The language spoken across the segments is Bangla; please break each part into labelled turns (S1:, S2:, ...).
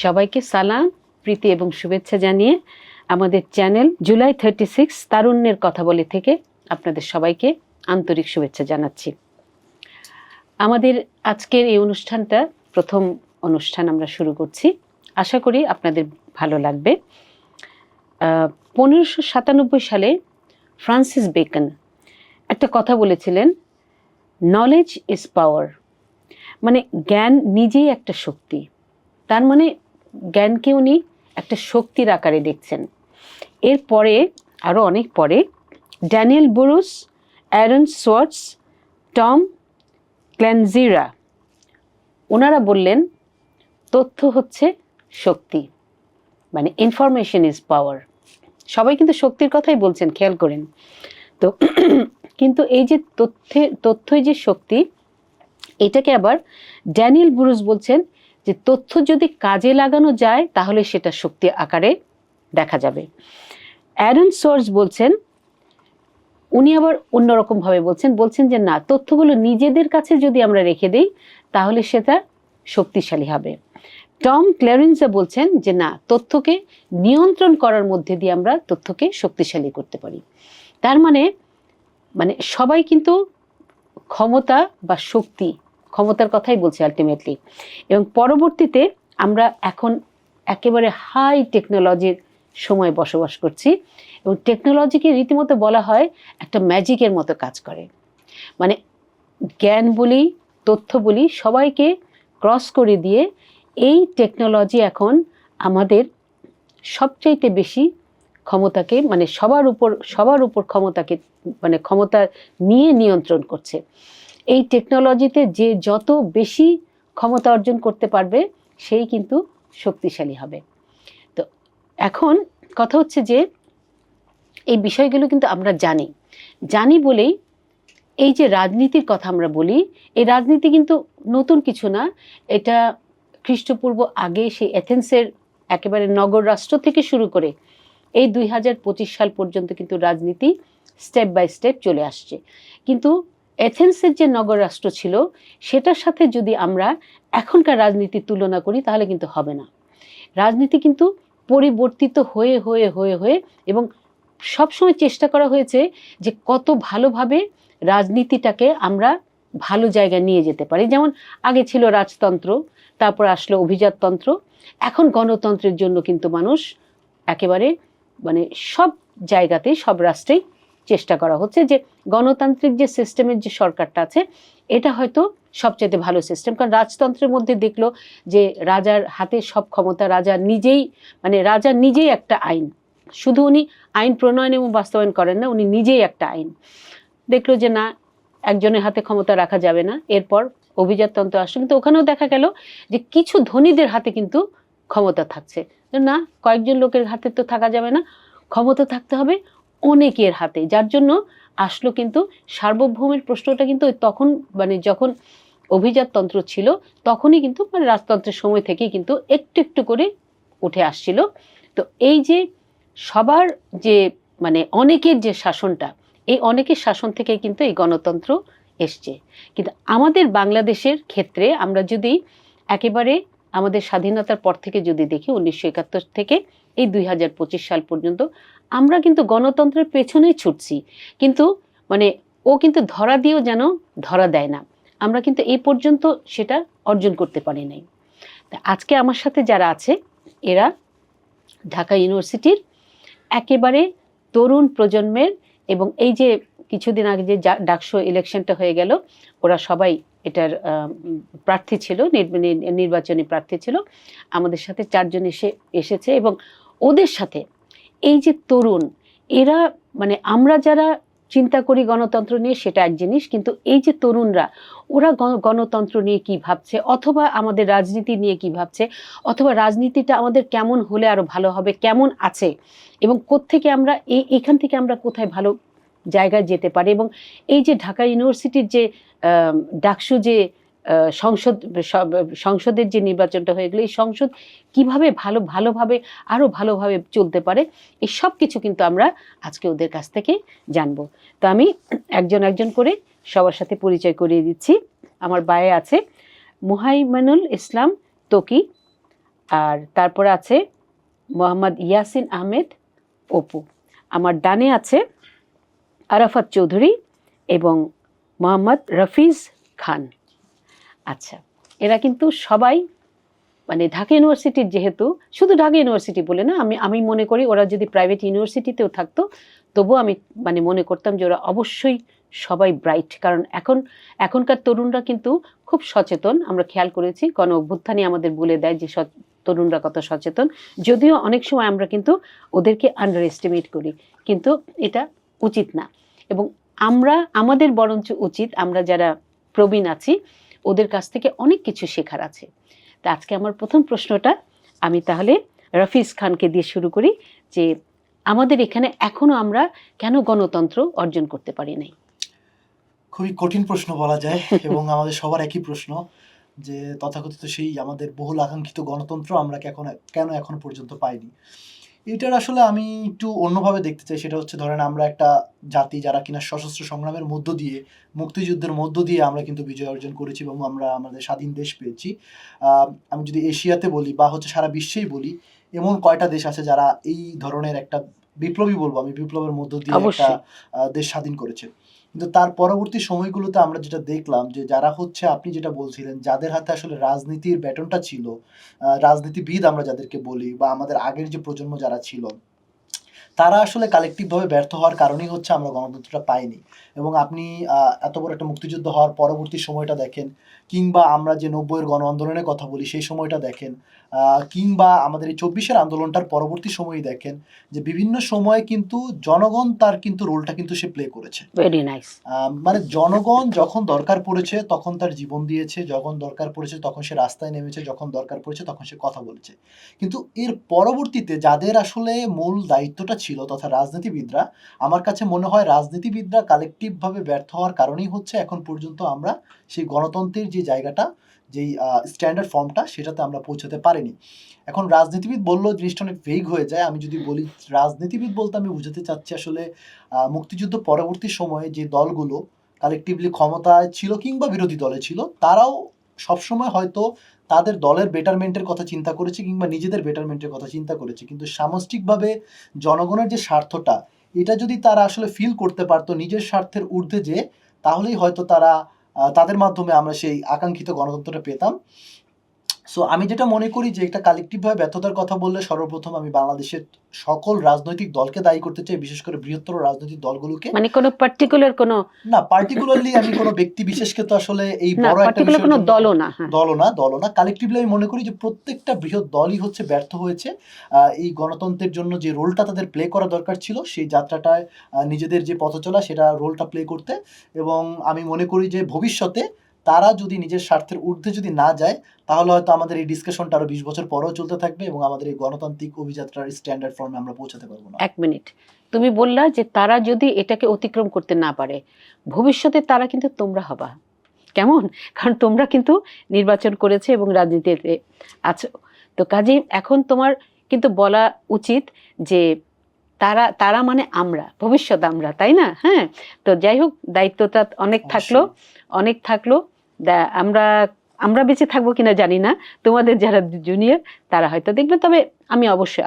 S1: সবাইকে সালাম, প্রীতি এবং শুভেচ্ছা জানিয়ে আমাদের চ্যানেল জুলাই 36 তারুণ্যের কথা বলে থেকে আপনাদের সবাইকে আন্তরিক শুভেচ্ছা জানাচ্ছি। আমাদের আজকের এই অনুষ্ঠানটা প্রথম অনুষ্ঠান আমরা শুরু করছি, আশা করি আপনাদের ভালো লাগবে। 1597 সালে ফ্রান্সিস বেকন একটা কথা বলেছিলেন, নলেজ ইজ পাওয়ার, মানে জ্ঞান নিজেই একটা শক্তি। তার মানে জ্ঞানকে উনি একটা শক্তির আকারে দেখছেন। এরপরে আরও অনেক পরে ড্যানিয়েল বুরুস, অ্যারন সোয়ার্টস, টম ক্ল্যানজিরা ওনারা বললেন তথ্য হচ্ছে শক্তি, মানে ইনফরমেশন ইজ পাওয়ার। সবাই কিন্তু শক্তির কথাই বলছেন, খেয়াল করেন তো। কিন্তু এই যে তথ্যই যে শক্তি, এটাকে আবার ড্যানিয়েল বুরুস বলছেন যে তথ্য যদি কাজে লাগানো যায় তাহলে সেটা শক্তি আকারে দেখা যাবে। অ্যারন সোয়ার্টস বলছেন, উনি আবার অন্যরকমভাবে বলছেন যে না, তথ্যগুলো নিজেদের কাছে যদি আমরা রেখে দিই তাহলে সেটা শক্তিশালী হবে। টম ক্ল্যারেন্সা বলছেন যে না, তথ্যকে নিয়ন্ত্রণ করার মধ্যে দিয়ে আমরা তথ্যকে শক্তিশালী করতে পারি। তার মানে সবাই কিন্তু ক্ষমতা বা শক্তি, ক্ষমতার কথাই বলছে আলটিমেটলি। এবং পরবর্তীতে আমরা এখন একেবারে হাই টেকনোলজির সময় বসবাস করছি, এবং টেকনোলজিকে রীতিমতো বলা হয় একটা ম্যাজিকের মতো কাজ করে। মানে জ্ঞান বলি, তথ্য বলি, সবাইকে ক্রস করে দিয়ে এই টেকনোলজি এখন আমাদের সবচাইতে বেশি ক্ষমতাকে, মানে সবার উপর ক্ষমতাকে, মানে ক্ষমতা নিয়ে নিয়ন্ত্রণ করছে। এই টেকনোলজিতে যে যত বেশি ক্ষমতা অর্জন করতে পারবে সেই কিন্তু শক্তিশালী হবে। তো এখন কথা হচ্ছে যে এই বিষয়গুলো কিন্তু আমরা জানি বলেই এই যে রাজনীতির কথা আমরা বলি, এই রাজনীতি কিন্তু নতুন কিছু না। এটা খ্রিস্টপূর্ব আগে সেই এথেন্সের একেবারে নগর রাষ্ট্র থেকে শুরু করে এই 2025 সাল পর্যন্ত কিন্তু রাজনীতি স্টেপ বাই স্টেপ চলে আসছে। কিন্তু এথেন্সের যে নগর রাষ্ট্র ছিল সেটার সাথে যদি আমরা এখনকার রাজনীতির তুলনা করি তাহলে কিন্তু হবে না। রাজনীতি কিন্তু পরিবর্তিত হয়ে হয়ে হয়ে হয়ে এবং সবসময় চেষ্টা করা হয়েছে যে কত ভালোভাবে রাজনীতিটাকে আমরা ভালো জায়গায় নিয়ে যেতে পারি। যেমন আগে ছিল রাজতন্ত্র, তারপর আসলো অভিজাততন্ত্র, এখন গণতন্ত্রের জন্য কিন্তু মানুষ একেবারে সব জায়গাতেই, সব রাষ্ট্রেই চেষ্টা করা হচ্ছে যে গণতান্ত্রিক যে সিস্টেমের যে সরকারটা আছে এটা হয়তো সবচেয়ে ভালো সিস্টেম। কারণ রাজতন্ত্রের মধ্যে দেখলো যে রাজার হাতে সব ক্ষমতা, রাজা নিজেই একটা আইন, শুধু উনি আইন প্রণয়ন এবং বাস্তবায়ন করেন না, উনি নিজেই একটা আইন। দেখলো যে না, একজনের হাতে ক্ষমতা রাখা যাবে না। এরপর অভিজাততন্ত্র আসলো, কিন্তু ওখানেও দেখা গেল যে কিছু ধনীদের হাতে কিন্তু ক্ষমতা থাকছে। না, কয়েকজন লোকের হাতে তো থাকা যাবে না, ক্ষমতা থাকতে হবে অনেকের হাতে। যার জন্য আসলো কিন্তু সার্বভৌমের প্রশ্নটা কিন্তু তখন, যখন অভিজাততন্ত্র ছিল তখনই কিন্তু রাজতন্ত্রের সময় থেকেই কিন্তু একটু একটু করে উঠে আসছিল। তো এই যে সবার যে অনেকের যে শাসনটা, এই অনেকের শাসন থেকে কিন্তু এই গণতন্ত্র এসছে। কিন্তু আমাদের বাংলাদেশের ক্ষেত্রে আমরা যদি একেবারে আমাদের স্বাধীনতার পর থেকে যদি দেখি, 1971 থেকে এই 2025 সাল পর্যন্ত আমরা কিন্তু গণতন্ত্রের পেছনেই ছুটছি, কিন্তু ও কিন্তু ধরা দিয়েও যেন ধরা দেয় না। আমরা কিন্তু এই পর্যন্ত সেটা অর্জন করতে পারি নাই। আজকে আমার সাথে যারা আছে এরা ঢাকা ইউনিভার্সিটির একেবারে তরুণ প্রজন্মের, এবং এই যে কিছুদিন আগে যে ডাকসু ইলেকশনটা হয়ে গেল, ওরা সবাই এটার প্রার্থী ছিল, নির্বাচনী প্রার্থী ছিল। আমাদের সাথে 4 জন এসেছে, এবং ওদের সাথে এই যে তরুণ, এরা আমরা যারা চিন্তা করি গণতন্ত্র নিয়ে সেটা এক জিনিস, কিন্তু এই যে তরুণরা, ওরা গণতন্ত্র নিয়ে কি ভাবছে, অথবা আমাদের রাজনীতি নিয়ে কি ভাবছে, অথবা রাজনীতিটা আমাদের কেমন হলে আরো ভালো হবে, কেমন আছে, এবং কোত্থেকে আমরা এখান থেকে আমরা কোথায় ভালো জায়গায় যেতে পারি। এবং এই যে ঢাকা ইউনিভার্সিটির যে ডাকসু যে সংসদের যে নির্বাচনটা হয়ে গেল, এই সংসদ কিভাবে আরো ভালোভাবে চলতে পারে, এই সব কিছু কিন্তু আমরা আজকে ওদের কাছ থেকে জানবো। তো আমি একজন করে সবার সাথে পরিচয় করিয়ে দিচ্ছি। আমার বায়ে আছে মুহাইমিনুল ইসলাম ত্বকী, আর তারপরে আছে মোহাম্মদ ইয়াসিন আহমেদ অপু। আমার ডানে আছে আরাফাত চৌধুরী এবং মোহাম্মদ রফিজ খান। আচ্ছা, এরা কিন্তু সবাই মানে ঢাকা ইউনিভার্সিটির, যেহেতু শুধু ঢাকা ইউনিভার্সিটি বলে না, আমি মনে করি ওরা যদি প্রাইভেট ইউনিভার্সিটিতেও থাকতো তবুও আমি মানে মনে করতাম যে ওরা অবশ্যই সবাই ব্রাইট। কারণ এখনকার তরুণরা কিন্তু খুব সচেতন, আমরা খেয়াল করেছি। গণ অভ্যুত্থানই আমাদের বলে দেয় যে তরুণরা কত সচেতন। যদিও অনেক সময় আমরা কিন্তু ওদেরকে আন্ডার এস্টিমেট করি, কিন্তু এটা উচিত না। এবং আমাদের বরঞ্চ উচিত, আমরা যারা প্রবীণ আছি ওদের কাছ থেকে অনেক কিছু শেখার আছে। তা আজকে আমার প্রথম প্রশ্নটা আমি তাহলে রফিজ খানকে দিয়ে শুরু করি, যে আমাদের এখানে এখনো আমরা কেন গণতন্ত্র অর্জন করতে পারি নাই?
S2: খুবই কঠিন প্রশ্ন বলা যায় এবং আমাদের সবার একই প্রশ্ন, যে তথাকথিত সেই আমাদের বহুল আকাঙ্ক্ষিত গণতন্ত্র আমরা কেন এখনো পর্যন্ত পাইনি। এটার আসলে আমি একটু অন্যভাবে দেখতে চাই। সেটা হচ্ছে, ধরেন আমরা একটা জাতি যারা কিনা সশস্ত্র সংগ্রামের মধ্য দিয়ে, মুক্তিযুদ্ধের মধ্য দিয়ে আমরা কিন্তু বিজয় অর্জন করেছি এবং আমরা আমাদের স্বাধীন দেশ পেয়েছি। আমি যদি এশিয়াতে বলি বা হচ্ছে সারা বিশ্বেই বলি, এমন কয়টা দেশ আছে যারা এই ধরনের একটা বিপ্লবী বলবো আমি, বিপ্লবের মধ্য দিয়ে একটা দেশ স্বাধীন করেছে। কিন্তু তার পরবর্তী সময়গুলোতে আমরা যেটা দেখলাম, যে যারা হচ্ছে আপনি যেটা বলছিলেন, যাদের হাতে আসলে রাজনীতির ব্যাটনটা ছিল, রাজনীতিবিদ আমরা যাদেরকে বলি, বা আমাদের আগের যে প্রজন্ম যারা ছিল, তারা আসলে কালেকটিভভাবে ব্যর্থ হওয়ার কারণেই হচ্ছে আমরা গণতন্ত্রটা পাইনি। এবং আপনি এত বড় একটা মুক্তিযুদ্ধ হওয়ার পরবর্তী সময়টা দেখেন, কিংবা আমরা যে 90-এর গণ আন্দোলনের কথা বলি সেই সময়টা দেখেন, কিংবা আমাদের এই 24-এর আন্দোলনটার পরবর্তী সময়ই দেখেন, যে বিভিন্ন সময়ে কিন্তু জনগণ তার কিন্তু রোলটা কিন্তু সে প্লে করেছে।
S1: Very nice.
S2: মানে জনগণ যখন দরকার পড়েছে তখন তার জীবন দিয়েছে, যখন দরকার পড়েছে তখন সে রাস্তায় নেমেছে, যখন দরকার পড়েছে তখন সে কথা বলেছে। কিন্তু এর পরবর্তীতে যাদের আসলে মূল দায়িত্বটা ছিল, তথা রাজনীতিবিদরা, আমার কাছে মনে হয় রাজনীতিবিদরা কালেকটিভভাবে ব্যর্থ হওয়ার কারণেই হচ্ছে এখন পর্যন্ত আমরা সেই গণতন্ত্রের যে জায়গাটা, যেই স্ট্যান্ডার্ড ফর্মটা, সেটাতে আমরা পৌঁছাতে পারিনি। এখন রাজনীতিবিদ বললেও জিনিসটা অনেক ভেগ হয়ে যায়। আমি যদি বলি রাজনীতিবিদ বলতে আমি বোঝাতে চাচ্ছি আসলে মুক্তিযুদ্ধ পরবর্তী সময়ে যে দলগুলো কালেকটিভলি ক্ষমতায় ছিল কিংবা বিরোধী দলে ছিল, তারাও সবসময় হয়তো তাদের দলের বেটারমেন্টের কথা চিন্তা করেছে কিংবা নিজেদের বেটারমেন্টের কথা চিন্তা করেছে, কিন্তু সামষ্টিকভাবে জনগণের যে স্বার্থটা, এটা যদি তারা আসলে ফিল করতে পারতো নিজের স্বার্থের ঊর্ধ্বে, যে তাহলেই হয়তো তারা তাদের মাধ্যমে আমরা সেই আকাঙ্ক্ষিত গণতন্ত্রটা পেতাম। সো আমি যেটা মনে করি, যে একটা কালেকটিভভাবে ব্যর্থতার কথা বললে সর্বপ্রথম আমি বাংলাদেশের সকল রাজনৈতিক দলকে দায়ী করতে চাই, বিশেষ করে বৃহত্তর রাজনৈতিক দলগুলোকে।
S1: মানে কোনো পার্টিকুলার কোনো
S2: না, পার্টিকুলারলি আমি কোনো ব্যক্তি বিশেষকে তো আসলে এই বড় একটা বিষয়ের
S1: কোনো
S2: জন্য দলও না, কালেকটিভলি আমি মনে করি যে প্রত্যেকটা বৃহৎ দলই হচ্ছে ব্যর্থ হয়েছে এই গণতন্ত্রের জন্য যে রোলটা তাদের প্লে করা দরকার ছিল, সেই যাত্রাটায় নিজেদের যে পথ চলা সেটা রোলটা প্লে করতে। এবং আমি মনে করি যে ভবিষ্যতে তারা যদি নিজের স্বার্থের ঊর্ধ্বে যদি না যায়, তাহলে হয়তো আমাদের এই ডিসকাশনটা আরো 20 বছর পরেও চলতে থাকবে এবং আমাদের এই গণতান্ত্রিক অভিযাত্রার স্ট্যান্ডার্ড ফর্মে আমরা পৌঁছাতে পারবো না।
S1: এক মিনিট, তুমি বললা যে তারা যদি এটাকে অতিক্রম করতে না পারে, ভবিষ্যতে তারা কিন্তু তোমরা হবা। কেমন? কারণ তোমরা কিন্তু নির্বাচন করেছে এবং রাজনীতিতে আছো। তো কাজেই এখন তোমার কিন্তু বলা উচিত যে তারা মানে আমরা, ভবিষ্যৎ আমরা, তাই না? হ্যাঁ, তো যাই হোক, দায়িত্বটা অনেক থাকলো। আমরা বেঁচে থাকবো কিনা জানি না, তোমাদের যারা জুনিয়র তারা হয়তো দেখবে। তবে আমি অবশ্যই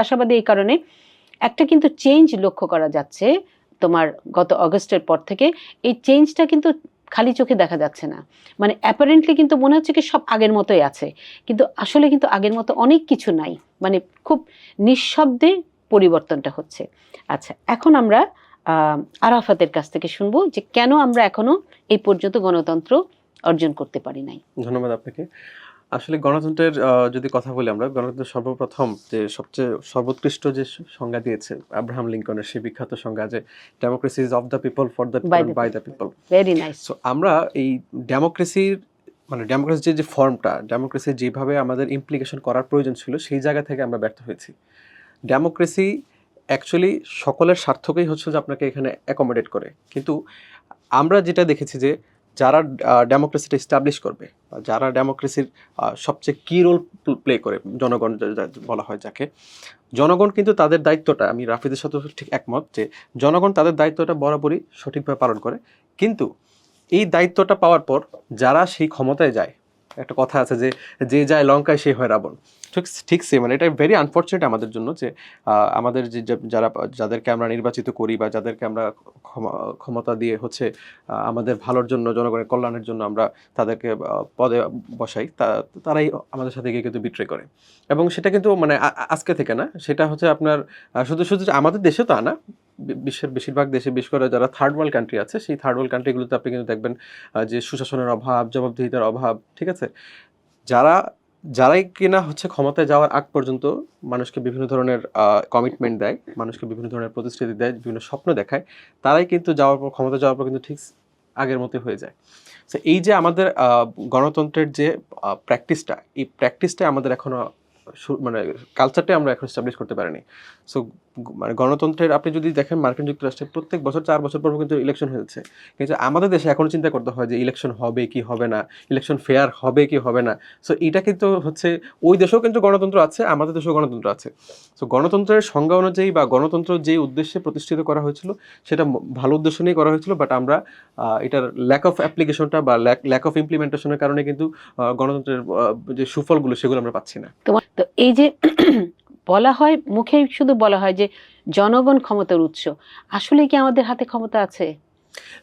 S1: আশাবাদী এই কারণে, একটা কিন্তু চেঞ্জ লক্ষ্য করা যাচ্ছে তোমার গত অগস্টের পর থেকে। এই চেঞ্জটা কিন্তু খালি চোখে দেখা যাচ্ছে না, মানে অ্যাপারেন্টলি কিন্তু মনে হচ্ছে কি সব আগের মতোই আছে, কিন্তু আসলে কিন্তু আগের মতো অনেক কিছু নাই, মানে খুব নিঃশব্দে পরিবর্তনটা হচ্ছে। আচ্ছা, এখন আমরা আরাফাতের কাছ থেকে শুনবো যে কেন আমরা এখনো এই পর্যন্ত গণতন্ত্র অর্জন করতে পারি নাই।
S3: ধন্যবাদ আপনাকে। আসলে গণতন্ত্রের যদি কথা বলি, আমরা গণতন্ত্রের সর্বপ্রথম যে সবচেয়ে সর্বোৎকৃষ্ট যে সংজ্ঞা দিয়েছে আব্রাহাম লিঙ্কনের, সেই বিখ্যাত সংজ্ঞা যে democracy is of the people, for the people, by the people.
S1: Very nice.
S3: So আমরা এই ডেমোক্রেসির যে ফর্মটা, ডেমোক্রেসি যেভাবে আমাদের ইমপ্লিকেশন করার প্রয়োজন ছিল, সেই জায়গা থেকে আমরা ব্যর্থ হয়েছি। ডেমোক্রেসি অ্যাকচুয়ালি সকলের স্বার্থকেই হচ্ছে যে আপনাকে এখানে অ্যাকোমোডেট করে, কিন্তু আমরা যেটা দেখেছি যে যারা ডেমোক্রেসিটা এস্টাবলিশ করবে, যারা ডেমোক্রেসির সবচেয়ে কী রোল প্লে করে, জনগণ বলা হয় যাকে, জনগণ কিন্তু তাদের দায়িত্বটা, আমি রাফিদের সাথে ঠিক একমত যে জনগণ তাদের দায়িত্বটা বরাবরই সঠিকভাবে পালন করে। কিন্তু এই দায়িত্বটা পাওয়ার পর যারা সেই ক্ষমতায় যায়, একটা কথা আছে যে যে যায় লঙ্কায় সে হয় রাবণ। ঠিক ঠিক সেম, মানে এটা ভেরি আনফর্চুনেট আমাদের জন্য যে আমাদের যাদেরকে আমরা নির্বাচিত করি বা যাদেরকে আমরা ক্ষমতা দিয়ে হচ্ছে আমাদের ভালোর জন্য, জনগণের কল্যাণের জন্য আমরা তাদেরকে পদে বসাই, তারাই আমাদের সাথে গিয়ে কিন্তু বিট্রে করে। এবং সেটা কিন্তু মানে আজকে থেকে না, সেটা হচ্ছে আপনার শুধু শুধু আমাদের দেশে তো না, বিশ্বের বেশিরভাগ দেশে, বিশেষ করে যারা থার্ড ওয়ার্ল্ড কান্ট্রি আছে, সেই থার্ড ওয়ার্ল্ড কান্ট্রিগুলোতে আপনি কিন্তু দেখবেন যে সুশাসনের অভাব, জবাবদিহিতার অভাব, ঠিক আছে, যারাই কিনা হচ্ছে ক্ষমতায় যাওয়ার আগ পর্যন্ত মানুষকে বিভিন্ন ধরনের কমিটমেন্ট দেয়, মানুষকে বিভিন্ন ধরনের প্রতিশ্রুতি দেয়, বিভিন্ন স্বপ্ন দেখায়, তারাই কিন্তু ক্ষমতা যাওয়ার পর কিন্তু ঠিক আগের মতো হয়ে যায়। তো এই যে আমাদের গণতন্ত্রের যে প্র্যাকটিসটা, এই প্র্যাকটিসটা আমাদের এখনো মানে কালচারটাই আমরা এখন এস্টাবলিশ করতে পারিনি। সো মানে গণতন্ত্রের আপনি যদি দেখেন মার্কিন যুক্তরাষ্ট্রে প্রত্যেক বছর 4 বছর পর কিন্তু ইলেকশন হয়েছে, কিন্তু আমাদের দেশে এখনো চিন্তা করতে হয় যে ইলেকশন হবে কি হবে না, ইলেকশন ফেয়ার হবে কি হবে না। সো এটা কিন্তু হচ্ছে ওই দেশেও কিন্তু গণতন্ত্র আছে, আমাদের দেশেও গণতন্ত্র আছে। সো গণতন্ত্রের সংজ্ঞা অনুযায়ী বা গণতন্ত্র যে উদ্দেশ্যে প্রতিষ্ঠিত করা হয়েছিল সেটা ভালো উদ্দেশ্য নিয়ে করা হয়েছিল, বাট আমরা এটার ল্যাক অফ অ্যাপ্লিকেশনটা বা ল্যাক অফ ইমপ্লিমেন্টেশনের কারণে কিন্তু গণতন্ত্রের যে সুফলগুলো সেগুলো আমরা পাচ্ছি না।
S1: তো এই যে বলা হয়, মুখে শুধু বলা হয় যে জনগণ ক্ষমতার উৎস, আসলে কি আমাদের হাতে ক্ষমতা আছে?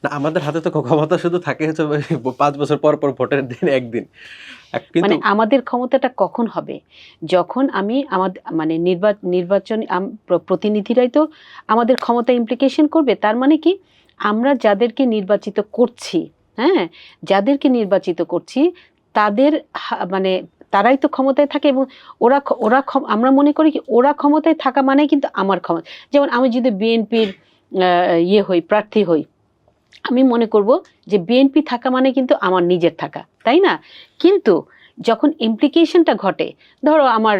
S3: না, আমাদের হাতে তো ক্ষমতা শুধু থাকে হচ্ছে 5 বছর পর পর ভোটের দিন একদিন। কিন্তু
S1: মানে আমাদের ক্ষমতাটা কখন হবে? যখন আমি আমাদের মানে নির্বাচন প্রতিনিধিরাই তো আমাদের ক্ষমতা ইমপ্লিকেশন করবে। তার মানে কি, আমরা যাদেরকে নির্বাচিত করছি, হ্যাঁ, যাদেরকে নির্বাচিত করছি তাদের মানে তারাই তো ক্ষমতায় থাকে, এবং ওরা ওরা আমরা মনে করি কি ওরা ক্ষমতায় থাকা মানে কিন্তু আমার ক্ষমতা। যেমন আমি যদি বিএনপির প্রার্থী হই, আমি মনে করব যে বিএনপি থাকা মানে কিন্তু আমার নিজের থাকা, তাই না? কিন্তু যখন ইমপ্লিকেশনটা ঘটে, ধরো আমার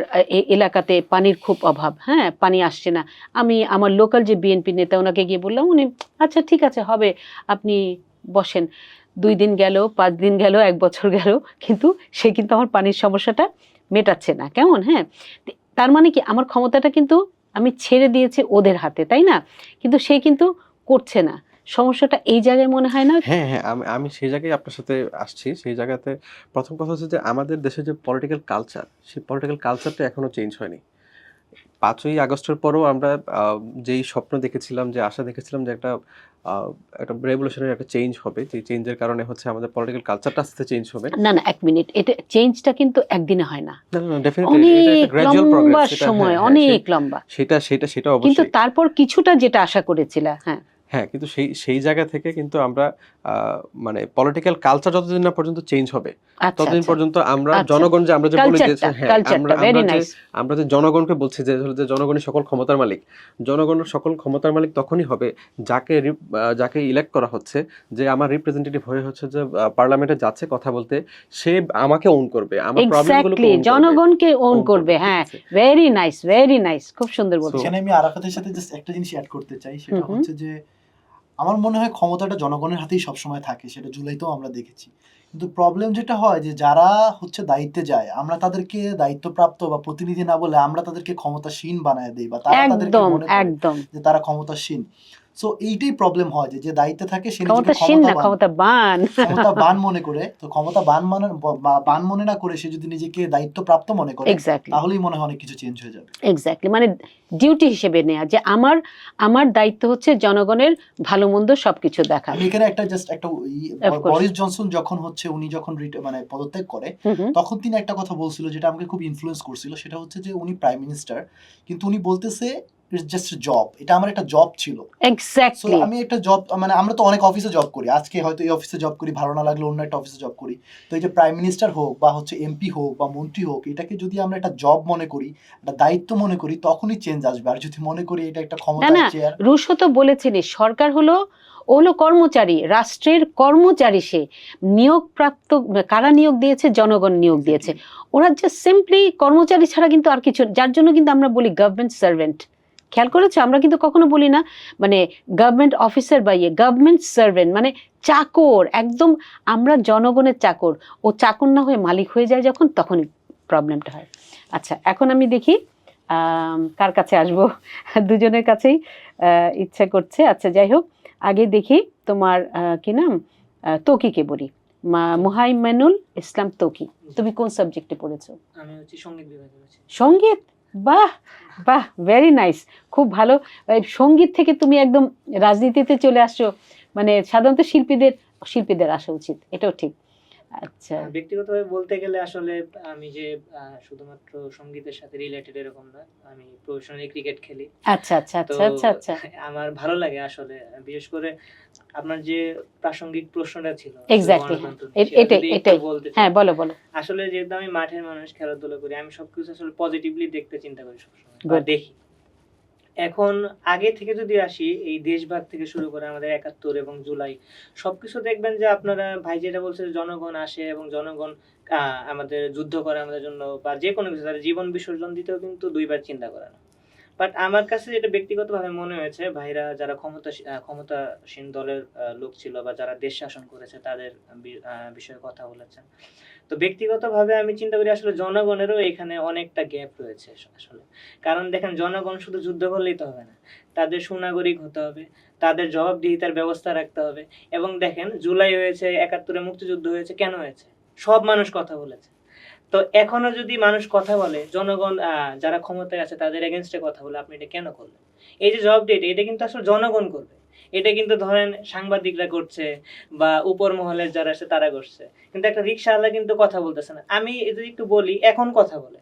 S1: এলাকাতে পানির খুব অভাব, হ্যাঁ, পানি আসছে না, আমি আমার লোকাল যে বিএনপি নেতা ওনাকে গিয়ে বললাম, উনি আচ্ছা ঠিক আছে হবে, আপনি বসেন। 2 দিন গেল, 5 দিন গেল, 1 বছর গেল, কিন্তু সে কিন্তু আমার পানির সমস্যাটা মেটাচ্ছে না, কেমন? হ্যাঁ, তার মানে কি আমার ক্ষমতাটা কিন্তু আমি ছেড়ে দিয়েছি ওদের হাতে, তাই না? কিন্তু সে কিন্তু করছে না। সমস্যাটা এই জায়গায় মনে হয় না?
S3: হ্যাঁ, হ্যাঁ, আমি সেই জায়গায় আপনার সাথে আসছি। সেই জায়গাতে প্রথম কথা হচ্ছে যে আমাদের দেশে যে পলিটিক্যাল কালচার, সেই পলিটিক্যাল কালচারটা এখনো চেঞ্জ হয়নি। 5ই আগস্টের পরও আমরা যেই স্বপ্ন দেখেছিলাম, যে আশা দেখেছিলাম যে একটা রেভলিউশনারি একটা চেঞ্জ হবে, যে চেঞ্জের কারণে হচ্ছে আমাদের পলিটিক্যাল কালচারটা আস্তে আস্তে চেঞ্জ হবে।
S1: না, 1 মিনিট, এটা চেঞ্জটা কিন্তু একদিনে হয় না,
S3: না, ডেফিনিটলি এটা
S1: অনেক
S3: একটা গ্র্যাজুয়াল
S1: লম্বা
S3: প্রগ্রেস। সেটা
S1: সময়,
S3: হ্যাঁ,
S1: অনেক লম্বা।
S3: সেটা
S1: কিন্তু
S3: অবশ্যই।
S1: তারপর কিছুটা যেটা আশা করেছিল, হ্যাঁ
S3: হ্যাঁ, কিন্তু সেই জায়গা থেকে কিন্তু আমরা মানে পলিটিক্যাল কালচার যতদিন না পর্যন্ত চেঞ্জ হবে,
S1: আচ্ছা
S3: ততদিন
S1: আচ্ছা
S3: পর্যন্ত আমরা
S1: আচ্ছা,
S3: জনগণ যে আমরা যে বলি যে হ্যাঁ,
S1: কালচারটা ভেরি নাইস।
S3: আমরা যে জনগণকে বলছি যে যে জনগণই সকল ক্ষমতার মালিক, জনগণের সকল ক্ষমতার মালিক তখনই হবে যাকে ইলেক্ট করা হচ্ছে, যে আমার রিপ্রেজেন্টেটিভ হয়ে হচ্ছে যে পার্লামেন্টে যাচ্ছে কথা বলতে, সে আমাকে ওন করবে, আমার প্রবলেমগুলোকে
S1: এক্স্যাক্টলি,
S3: ওন করবে,
S1: জনগণকে ওন করবে।
S3: ঠিক
S1: হ্যাঁ,
S3: আছে?
S1: ভেরি নাইস, ভেরি নাইস, খুব সুন্দর বলছেন।
S2: এখানে আমি আরাফাতের সাথে জাস্ট একটা জিনিস অ্যাড করতে চাই, সেটা হচ্ছে যে আমার মনে হয় ক্ষমতাটা জনগণের হাতেই সবসময় থাকে, সেটা জুলাইতেও আমরা দেখেছি। কিন্তু প্রবলেম যেটা হয় যে যারা হচ্ছে দায়িত্বে যায়, আমরা তাদেরকে দায়িত্বপ্রাপ্ত বা প্রতিনিধি না বলে আমরা তাদেরকে ক্ষমতাসীন বানায় দেই, বা তারা তাদেরকে মনে করে যে তারা ক্ষমতাসীন। সো এইটাই প্রবলেম হয় যে দায়িত্বে থাকে সে নিজেকে ক্ষমতাবান মনে করে। তো ক্ষমতাবান মনে না করে সে যদি নিজেকে দায়িত্বপ্রাপ্ত মনে করে, তাহলেই মনে হয় অনেক কিছু চেঞ্জ হয়ে যাবে।
S1: এক্স্যাক্টলি, মানে ডিউটি হিসেবে নেয়া যে আমার দায়িত্ব হচ্ছে জনগণের ভালো মন্দ সবকিছু দেখা।
S2: আমি এখানে একটা বরিস জনসন উনি যখন মানে পদত্যাগ করে, তখন তিনি একটা কথা বলছিল যেটা আমাকে খুব ইনফ্লুয়েন্স করছিল। সেটা হচ্ছে যে উনি প্রাইম মিনিস্টার, কিন্তু উনি বলতেছে ইটস জাস্ট আ জব, এটা আমার একটা জব ছিল।
S1: এক্স্যাক্টলি,
S2: আমি একটা জব, মানে আমরা তো অনেক অফিসে জব করি, আজকে হয়তো এই অফিসে জব করি, ভালো না লাগলে অন্য একটা অফিসে জব করি। তো এই যে প্রাইম মিনিস্টার হোক বা হচ্ছে এমপি হোক বা মন্ত্রী হোক, এটাকে যদি আমরা একটা জব মনে করি, একটা দায়িত্ব মনে করি, তখনই চেঞ্জ আসবে। আর যদি মনে করি এটা একটা ক্ষমতার চেয়ার।
S1: রুশো তো বলেছিলেন সরকার হলো কর্মচারী, রাষ্ট্রের কর্মচারী, সে নিয়োগপ্রাপ্ত, কারা নিয়োগ দিয়েছে? জনগণ নিয়োগ দিয়েছে। ওরা জাস্ট সিম্পলি কর্মচারী ছাড়া কিন্তু আর কিছু, যার জন্য কিন্তু আমরা বলি গভর্নমেন্ট সার্ভেন্ট। খেয়াল করেছো? আমরা কিন্তু কখনো বলি না মানে গভর্নমেন্ট অফিসার বা গভর্নমেন্ট সার্ভেন্ট, মানে চাকর, একদম আমরা জনগণের চাকর। ও চাকর না হয়ে মালিক হয়ে যায় যখন, তখনই প্রবলেমটা হয়। আচ্ছা, এখন আমি দেখি কার কাছে আসবো, দুজনের কাছেই ইচ্ছা করছে। আচ্ছা, যাই হোক, আগে দেখি তোমার কি নাম, তৌকিকে বলি। মুহাইমিনুল ইসলাম তৌকি। তুমি কোন সাবজেক্টে পড়েছো?
S4: আমি হচ্ছে সঙ্গীত বিভাগে রয়েছে।
S1: সঙ্গীত? বাহ বাহ, ভেরি নাইস, খুব ভালো। এই সঙ্গীত থেকে তুমি একদম রাজনীতিতে চলে আসছো, মানে সাধারণত শিল্পীদের আসা উচিত, এটাও ঠিক। আচ্ছা,
S4: ব্যক্তিগতভাবে বলতে গেলে আসলে আমি যে শুধুমাত্র সঙ্গীতের সাথে রিলেটেড এরকম না, আমি প্রফেশনালি ক্রিকেট খেলি।
S1: আচ্ছা আচ্ছা
S4: তো
S1: আচ্ছা আচ্ছা আচ্ছা,
S4: আমার ভালো লাগে আসলে, বিশেষ করে আপনার যে প্রাসঙ্গিক প্রশ্নটা ছিল
S1: এক্স্যাক্টলি,
S4: গণতন্ত্র নিয়ে, সেটা
S1: এটাই
S4: যদি একটু
S1: এটাই,
S4: বলতে চাই।
S1: হ্যাঁ বলো বলো।
S4: আসলে যেহেতু আমি মাঠের মানুষ, খেলাধুলা করি, আমি সবকিছু আসলে পজিটিভলি দেখতে চিন্তা করি সবসময়, বা
S1: Good.
S4: দেখি। এখন আগে থেকে যদি আসি, এই দেশভাগ থেকে শুরু করে আমাদের ৭১ এবং জুলাই সবকিছু দেখবেন যে আপনারা ভাই যেটা বলছে, জনগণ আসে এবং জনগণ আমাদের যুদ্ধ করে আমাদের জন্য, বা যে কোনো কিছু তাদের জীবন বিসর্জন দিতেও কিন্তু দুইবার চিন্তা করে না। বাট আমার কাছে যেটা ব্যক্তিগতভাবে মনে হয়েছে, ভাইরা যারা ক্ষমতাসীন দলের লোক ছিল বা যারা দেশ শাসন করেছে তাদের বিষয়ে কথা বলেছেন, তো ব্যক্তিগতভাবে আমি চিন্তা করি আসলে জনগণেরও এখানে অনেকটা গ্যাপ রয়েছে আসলে। কারণ দেখেন, জনগণ শুধু যুদ্ধ করলেই তো হবে না, তাদের সুনাগরিক হতে হবে, তাদের জবাবদিহিতার ব্যবস্থা রাখতে হবে। এবং দেখেন, জুলাই হয়েছে, ৭১ মুক্তিযুদ্ধ হয়েছে, কেন হয়েছে? সব মানুষ কথা বলেছে। তো এখনো যদি মানুষ কথা বলে, জনগণ যারা ক্ষমতায় আছে তাদের এগেনস্টে কথা বলে, আপনি এটা কেন করলেন? এই যে জবাবদিহিতা, এটা কিন্তু আসলে জনগণ করবে। এটা কিন্তু ধরেন সাংবাদিকরা করছে বা উপর মহলের যারা আছে তারা করছে, কিন্তু একটা রিক্সাওয়ালা কিন্তু কথা বলতেছে না। আমি যদি একটু বলি, এখন কথা বলে।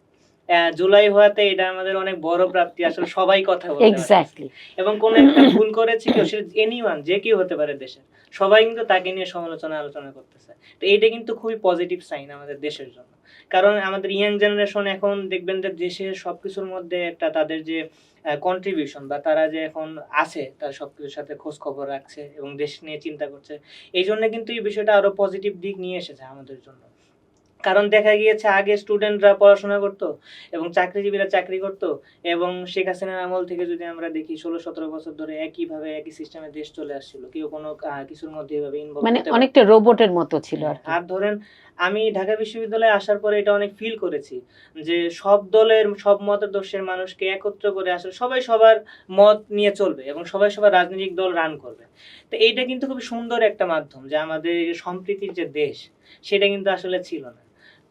S4: জুলাই হওয়াতে এটা আমাদের অনেক বড় প্রাপ্তি, আসলে সবাই কথা বলতে পারে।
S1: এক্স্যাক্টলি।
S4: এবং কোন একটা ভুল করেছে কেউ, সে এনিওয়ান, যে কেউ হতে পারে দেশের, সবাই কিন্তু তাকে নিয়ে আলোচনা করতেছে। তো এইটা কিন্তু খুবই পজিটিভ সাইন আমাদের দেশের জন্য। কারণ আমাদের ইয়াং জেনারেশন এখন দেখবেন যে দেশের সবকিছুর মধ্যে একটা তাদের যে কন্ট্রিবিউশন, বা তারা যে এখন আছে, তারা সবকিছুর সাথে খোঁজ খবর রাখছে এবং দেশ নিয়ে চিন্তা করছে। এই জন্য কিন্তু এই বিষয়টা আরো পজিটিভ দিক নিয়ে এসেছে আমাদের জন্য। কারণ দেখা গিয়েছে আগে স্টুডেন্টরা পড়াশোনা করতো এবং চাকরিজীবীরা চাকরি করতো, এবং শেখ হাসিনার আমল থেকে যদি আমরা দেখি ১৬-১৭ বছর ধরে একইভাবে একই সিস্টেমে দেশ চলে আসছিল, কেউ কোনো কিছুর মধ্যে এভাবে ইনভলভ
S1: মানে
S4: হতে পারে
S1: অনেকটা রোবটের মতো ছিল আর কি।
S4: আর ধরেন, আমি ঢাকা বিশ্ববিদ্যালয়ে আসার পরে এটা অনেক ফিল করেছি যে সব দলের, সব মতাদর্শের মানুষকে একত্র করে আসলে সবাই সবার মত নিয়ে চলবে এবং সবাই সবার রাজনৈতিক দল রান করবে। তো এইটা কিন্তু খুব সুন্দর একটা মাধ্যম, যে আমাদের এই যে সম্প্রীতির যে দেশ, সেটা কিন্তু আসলে ছিল না।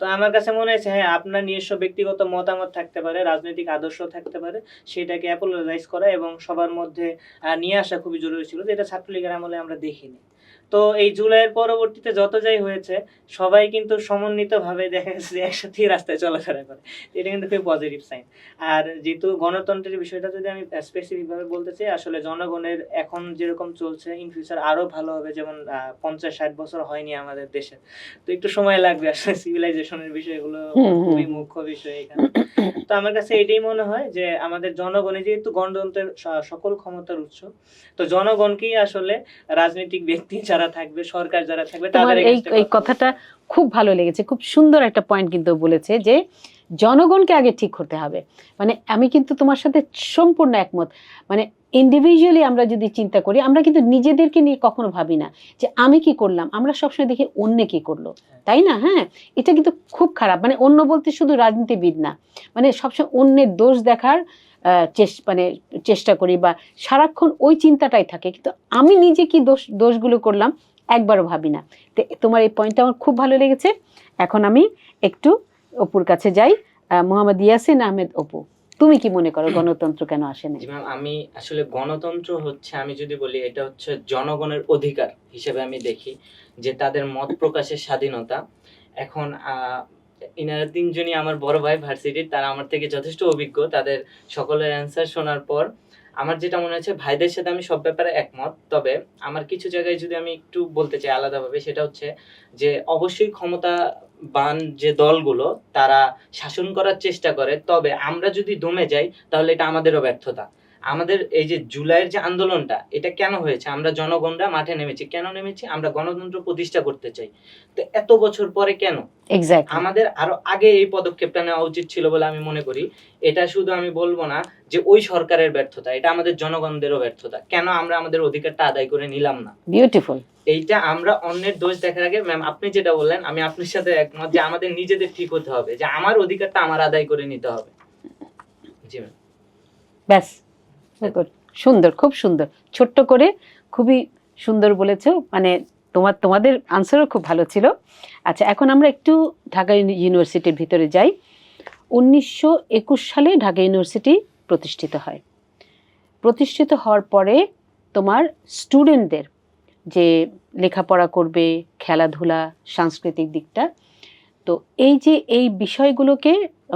S4: তো আমার কাছে মনে হয়েছে, হ্যাঁ, আপনার নিজস্ব ব্যক্তিগত মতামত থাকতে পারে, রাজনৈতিক আদর্শ থাকতে পারে, সেটাকে অ্যাপোলোজাইজ করা এবং সবার মধ্যে নিয়ে আসা খুবই জরুরি ছিল, যেটা ছাত্রলীগের আমলে আমরা দেখিনি। তো এই জুলাইয়ের পরবর্তীতে যত যাই হয়েছে, সবাই কিন্তু সমন্বিতভাবে দেখা গেছে যে একসাথেই রাস্তায় চলাফেরা করে। এটা কিন্তু খুবই পজিটিভ সাইন। আর যেহেতু গণতন্ত্রের বিষয়টা যদি আমি স্পেসিফিকভাবে বলতে চাই, আসলে জনগণের এখন যেরকম চলছে, ইন ফিউচার আরো ভালো হবে। যেমন ৫০-৬০ বছর হয়নি আমাদের দেশে, তো একটু সময় লাগবে আসলে। সিভিলাইজেশনের বিষয়গুলো খুবই মুখ্য বিষয় এখানে। তো আমার কাছে এটাই মনে হয় যে আমাদের জনগণে, যেহেতু গণতন্ত্রের সকল ক্ষমতার উৎস, তো জনগণকেই আসলে রাজনৈতিক ব্যক্তি যারা থাকবে, সরকার যারা থাকবে,
S1: তোমার
S4: তাদের
S1: এই এই কথাটা খুব ভালো লেগেছে, খুব সুন্দর একটা পয়েন্ট কিন্তু বলেছে যে জনগণকে আগে ঠিক করতে হবে। মানে আমি কিন্তু তোমার সাথে সম্পূর্ণ একমত। মানে ইন্ডিভিজুয়ালি আমরা যদি চিন্তা করি, আমরা কিন্তু নিজেদেরকে নিয়ে কখনো ভাবি না যে আমি কি করলাম, আমরা সবসময় দেখি অন্য কি করলো, তাই না? হ্যাঁ, এটা কিন্তু খুব খারাপ। মানে অন্য বলতে শুধু রাজনীতিবিদ না, মানে সবসময় অন্যের দোষ দেখার চেষ্টা করি, বা সারাক্ষণ ওই চিন্তাটাই থাকে, কিন্তু আমি নিজে কি দোষগুলো করলাম একবারও ভাবি না। তো তোমার এই পয়েন্টটা আমার খুব ভালো লেগেছে। এখন আমি একটু অপুর কাছে যাই। মোহাম্মদ ইয়াসিন আহমেদ, অপু, তুমি কি মনে করো গণতন্ত্র কেন আসে না?
S5: জি ম্যাম, আমি আসলে গণতন্ত্র হচ্ছে, আমি যদি বলি, এটা হচ্ছে জনগণের অধিকার হিসেবে আমি দেখি, যে তাদের মত প্রকাশের স্বাধীনতা। এখন ইনারা তিনজনই আমার বড় ভাই ভার্সিটির, তারা আমার থেকে যথেষ্ট অভিজ্ঞ। তাদের সকলের অ্যান্সার শোনার পর আমার যেটা মনে হচ্ছে, ভাইদের সাথে আমি সব ব্যাপারে একমত। তবে আমার কিছু জায়গায় যদি আমি একটু বলতে চাই আলাদাভাবে, সেটা হচ্ছে যে অবশ্যই ক্ষমতাবান যে দলগুলো, তারা শাসন করার চেষ্টা করে, তবে আমরা যদি দমে যাই তাহলে এটা আমাদেরও ব্যর্থতা। আমাদের এই যে জুলাইয়ের যে আন্দোলনটা, এটা কেন হয়েছে? আমরা জনগণরা মাঠে নেমেছি। কেন নেমেছি? আমরা গণতন্ত্র প্রতিষ্ঠা করতে চাই। তো এত বছর পরে কেন?
S1: এক্স্যাক্টলি,
S5: আমাদের আরো আগে এই পদক্ষেপটা নেওয়া উচিত ছিল বলে আমি মনে করি। এটা শুধু আমি বলবো না যে ওই সরকারের ব্যর্থতা, এটা আমাদের জনগণদেরও ব্যর্থতা। কেন আমরা আমাদের অধিকারটা আদায় করে নিলাম না?
S1: বিউটিফুল।
S5: এইটা আমরা অন্যের দোষ দেখার আগে, ম্যাম আপনি যেটা বললেন, আমি আপনার সাথে একমত যে আমাদের নিজেদের ঠিক হতে হবে, যে আমার অধিকারটা আমার আদায় করে নিতে হবে। জি ম্যাম,
S1: ব্যাস, সুন্দর, খুব সুন্দর, ছোট্ট করে খুবই সুন্দর বলেছো। মানে তোমাদের আনসারও খুব ভালো ছিল। আচ্ছা, এখন আমরা একটু ঢাকা ইউনিভার্সিটির ভিতরে যাই। 1921 সালে ঢাকা ইউনিভার্সিটি প্রতিষ্ঠিত হয়। প্রতিষ্ঠিত হওয়ার পরে তোমার স্টুডেন্টদের যে লেখাপড়া করবে, খেলাধুলা, সাংস্কৃতিক দিকটা, তো এই বিষয়গুলোকে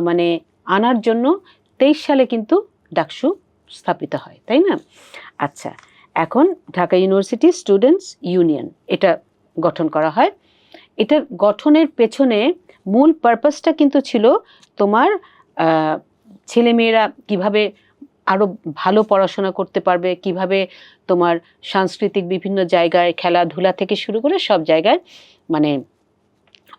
S1: মানে আনার জন্য 23 সালে কিন্তু ডাকসু স্থাপিত হয়, তাই না? আচ্ছা, এখন ঢাকা ইউনিভার্সিটি স্টুডেন্টস ইউনিয়ন এটা গঠন করা হয়। এটার গঠনের পেছনে মূল পারপাসটা কিন্তু ছিল তোমার ছেলেমেয়েরা কিভাবে আরও ভালো পড়াশোনা করতে পারবে, কিভাবে তোমার সাংস্কৃতিক বিভিন্ন জায়গায় খেলাধুলা থেকে শুরু করে সব জায়গায় মানে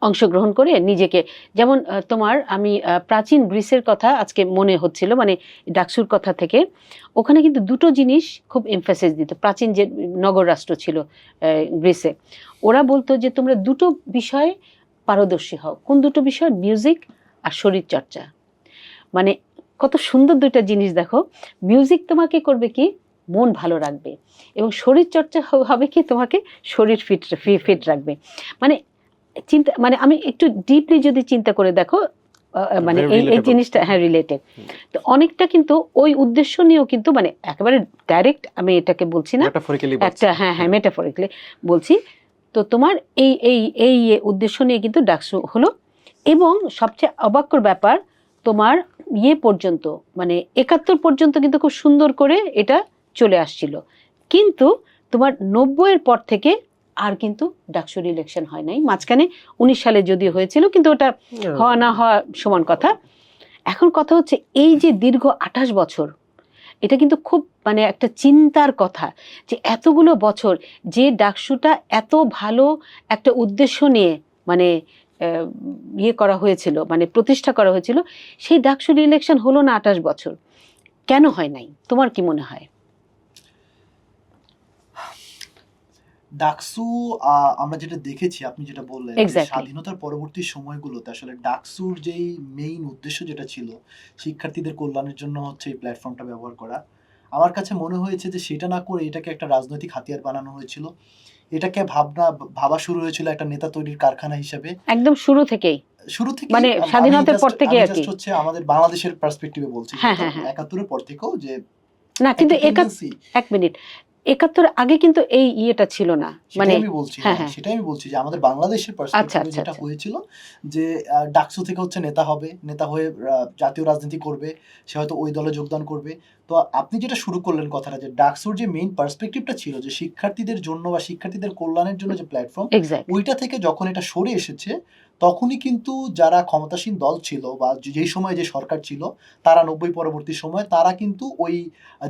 S1: অংশগ্রহণ করে নিজেকে, যেমন তোমার আমি প্রাচীন গ্রিসের কথা আজকে মনে হচ্ছিল, মানে ডাকসুর কথা থেকে। ওখানে কিন্তু দুটো জিনিস খুব এমফাসিস দিত, প্রাচীন যে নগর রাষ্ট্র ছিল গ্রিসে। ওরা বলতো যে তোমরা দুটো বিষয়ে পারদর্শী হও। কোন দুটো বিষয়? মিউজিক আর শরীরচর্চা। মানে কত সুন্দর দুইটা জিনিস দেখো। মিউজিক তোমাকে করবে কি মন ভালো রাখবে, এবং শরীরচর্চা হবে কি তোমাকে শরীর ফিট রাখবে। মানে আমি একটু ডিপলি যদি চিন্তা করে দেখো, মানে এই জিনিসটা হ্যাঁ রিলেটেড। তো অনেকটা কিন্তু ওই উদ্দেশ্য নিয়েও কিন্তু, মানে একেবারে ডাইরেক্ট আমি এটাকে বলছি না, একটা হ্যাঁ মেটাফরিক্যালি বলছি। তো তোমার এই উদ্দেশ্য নিয়ে কিন্তু ডাকসু হলো। এবং সবচেয়ে অবাক্যর ব্যাপার, তোমার পর্যন্ত মানে 71 পর্যন্ত কিন্তু খুব সুন্দর করে এটা চলে আসছিল। কিন্তু তোমার 90-এর পর থেকে আর কিন্তু ডাকসুর ইলেকশন হয় নাই। মাঝখানে 19 সালে যদিও হয়েছিল, কিন্তু ওটা হওয়া না হওয়া সমান কথা। এখন কথা হচ্ছে এই যে দীর্ঘ 28 বছর, এটা কিন্তু খুব মানে একটা চিন্তার কথা যে এতগুলো বছর যে ডাকসুটা এত ভালো একটা উদ্দেশ্য নিয়ে মানে করা হয়েছিল, মানে প্রতিষ্ঠা করা হয়েছিল, সেই ডাকসুর ইলেকশন হলো না 28 বছর। কেন হয় নাই তোমার কি মনে হয়?
S2: ডাকসু আমরা যেটা দেখেছি, আপনি যেটা বললেন, স্বাধীনতার পরবর্তী সময়গুলোতে আসলে ডাকসুর যেই মেইন উদ্দেশ্য যেটা ছিল শিক্ষার্থীদের কল্যাণের জন্য হচ্ছে এই প্ল্যাটফর্মটা ব্যবহার করা, আমার কাছে মনে হয়েছে যে সেটা না করে এটাকে একটা রাজনৈতিক হাতিয়ার বানানো হয়েছিল। এটাকে ভাবা শুরু হয়েছিল একটা নেতা তৈরির কারখানা হিসেবে, একদম শুরু থেকে, মানে স্বাধীনতার পর থেকে আর কি। হচ্ছে আমাদের বাংলাদেশের পার্সপেক্টিভে বলছি, 71-এর পর থেকেও যে না, কিন্তু 1 মিনিট 71 আগে কিন্তু এই ইয়েটা ছিল না, মানে আমি বলছি সেটাই আমি বলছি যে আমাদের বাংলাদেশের পার্সপেক্টিভে যেটা হয়েছিল যে ডাকসু থেকে হচ্ছে নেতা হবে, নেতা হয়ে জাতীয় রাজনীতি করবে, সে হয়তো ওই দলে যোগদান করবে। তো আপনি যেটা শুরু করলেন কথাটা, যে ডাকসুর যে মেইন পার্সপেক্টিভটা ছিল যে শিক্ষার্থীদের জন্য বা শিক্ষার্থীদের কল্যাণের জন্য যে প্ল্যাটফর্ম, ওইটা থেকে যখন এটা সরে এসেছে, তখনই কিন্তু যারা ক্ষমতাসীন দল ছিল বা যেই সময় যে সরকার ছিল তারা 90 পরবর্তী সময় তারা কিন্তু ওই,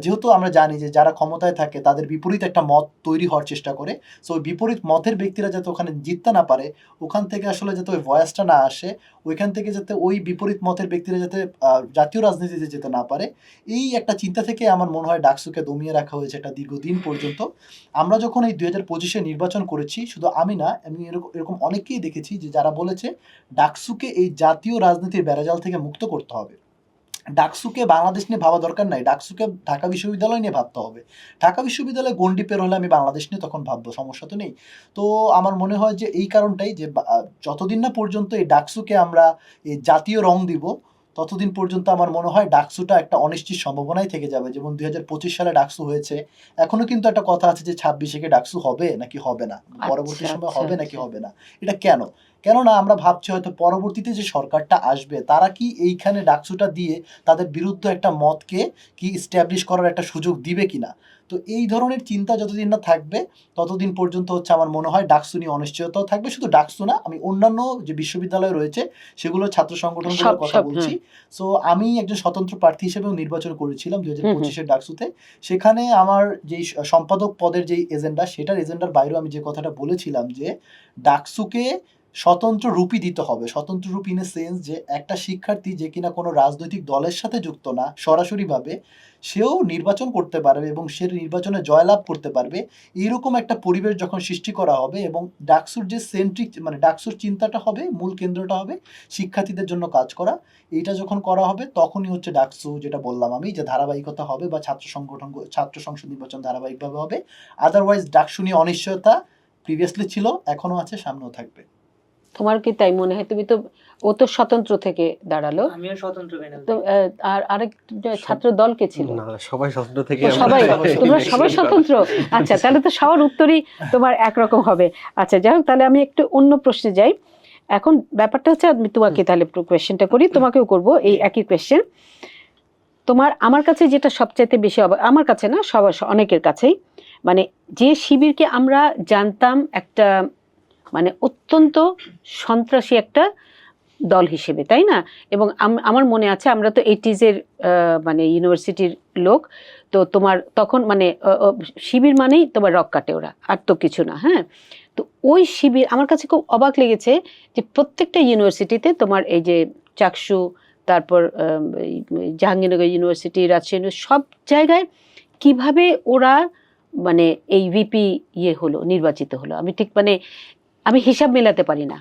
S2: যেহেতু আমরা জানি যে যারা ক্ষমতায় থাকে তাদের বিপরীত একটা মত তৈরি হওয়ার চেষ্টা করে, সো ওই বিপরীত মতের ব্যক্তিরা যাতে ওখানে জিততে না পারে, ওখান থেকে আসলে যাতে ওই ভয়েসটা না আসে, ওইখান থেকে যাতে ওই বিপরীত মতের ব্যক্তিরা যাতে জাতীয় রাজনীতিতে যেতে না পারে, এই একটা চিন্তা থেকে আমার মনে হয় ডাকসুকে দমিয়ে রাখা হয়েছে একটা দীর্ঘদিন পর্যন্ত। আমরা যখন এই 2025-এ নির্বাচন করেছি, শুধু আমি না, আমি এরকম অনেককেই দেখেছি যে যারা বলেছে ডাকসুকে এই জাতীয় রাজনীতির বেড়াজাল থেকে মুক্ত করতে হবে, ডাকসুকে বাংলাদেশ নিয়ে ভাবা দরকার নাই, ডাকসুকে ঢাকা বিশ্ববিদ্যালয় নিয়ে ভাবতে হবে। ঢাকা বিশ্ববিদ্যালয় গন্ডি পের হলে আমি বাংলাদেশ নিয়ে তখন ভাববো, সমস্যা তো নেই। তো আমার মনে হয় যে এই কারণটাই যে যতদিন না পর্যন্ত এই ডাকসুকে আমরা এই জাতীয় রং দিব, ততদিন পর্যন্ত আমার মনে হয় ডাকসুটা একটা অনিশ্চিত সম্ভাবনাই থেকে যাবে। যেমন 2025 সালে ডাকসু হয়েছে, এখনো কিন্তু একটা কথা আছে যে 26-এ ডাকসু হবে নাকি হবে না, পরবর্তী সময় হবে নাকি হবে না। এটা কেননা আমরা ভাবছি হয়তো পরবর্তীতে যে সরকারটা আসবে তারা কি এইখানে ডাকসুটা দিয়ে তাদের বিরুদ্ধে একটা মতকে কি ইস্টাবলিশ করার একটা সুযোগ দিবে কিনা। তো এই ধরনের চিন্তা যতদিন না থাকবে ততদিন পর্যন্ত হচ্ছে আমার মনে হয় ডাকসু নিয়ে অনিশ্চয়তাও থাকবে। শুধু ডাকসু না, আমি অন্যান্য যে বিশ্ববিদ্যালয় রয়েছে সেগুলোর ছাত্র সংগঠনগুলোর কথা বলছি। সো আমি একজন স্বতন্ত্র প্রার্থী হিসেবেও নির্বাচন করেছিলাম 2025-এর ডাকসুতে। সেখানে আমার যেই সম্পাদক পদের যেই এজেন্ডা, সেটার এজেন্ডার বাইরেও আমি যে কথাটা বলেছিলাম যে ডাকসুকে স্বতন্ত্র রূপই দিতে হবে। স্বতন্ত্র রূপ ইন এ সেন্স যে একটা শিক্ষার্থী যে কিনা কোনো রাজনৈতিক দলের সাথে যুক্ত না সরাসরিভাবে, সেও নির্বাচন করতে পারবে এবং সে নির্বাচনে জয়লাভ করতে পারবে, এইরকম একটা পরিবেশ যখন সৃষ্টি করা হবে এবং ডাকসুর যে সেন্ট্রিক মানে ডাকসুর চিন্তাটা হবে, মূল কেন্দ্রটা হবে শিক্ষার্থীদের জন্য কাজ করা, এইটা যখন করা হবে তখনই হচ্ছে ডাকসু, যেটা বললাম আমি, যে ধারাবাহিকতা হবে বা ছাত্র সংসদ নির্বাচন ধারাবাহিকভাবে হবে। আদারওয়াইজ ডাকসু নিয়ে অনিশ্চয়তা প্রিভিয়াসলি ছিল, এখনো আছে, সামনেও থাকবে।
S1: তোমার কি তাই মনে হয়? তুমি তো, ও তো স্বতন্ত্র থেকে দাঁড়ালো,
S4: আমিও স্বতন্ত্র প্যানেল
S1: তো আর আরেক ছাত্র দল কে ছিল?
S3: না, সবাই স্বতন্ত্র থেকে
S1: ও, সবাই, তোমরা সবাই স্বতন্ত্র। আচ্ছা, তাহলে তো সবার উত্তরই তোমার একরকম হবে। আচ্ছা, যাই হোক, তাহলে আমি একটু অন্য প্রশ্নে যাই। এখন ব্যাপারটা হচ্ছে, আমি তোমাকে তাহলে কোয়েশ্চেনটা করি, তোমাকেও করব এই একই কোয়েশ্চেন। তোমার, আমার কাছে যেটা সবচাইতে বেশি আমার কাছে না, সবার অনেকের কাছেই, মানে যে শিবিরকে আমরা জানতাম একটা মানে অত্যন্ত সন্ত্রাসী একটা দল হিসেবে, তাই না? এবং আমার মনে আছে, আমরা তো 80s-এর মানে ইউনিভার্সিটির লোক, তো তোমার তখন মানে শিবির মানেই তোমার রক কাটে ওরা, আর তো কিছু না। হ্যাঁ, তো ওই শিবির আমার কাছে খুব অবাক লেগেছে যে প্রত্যেকটা ইউনিভার্সিটিতে তোমার এই যে চাকসু, তারপর এই জাহাঙ্গীরনগর ইউনিভার্সিটি, রাজশাহী, সব জায়গায় কিভাবে ওরা মানে এই ভিপি হলো, নির্বাচিত হলো, আমি ঠিক মানে আমি হিসাব মেলাতে পারি না।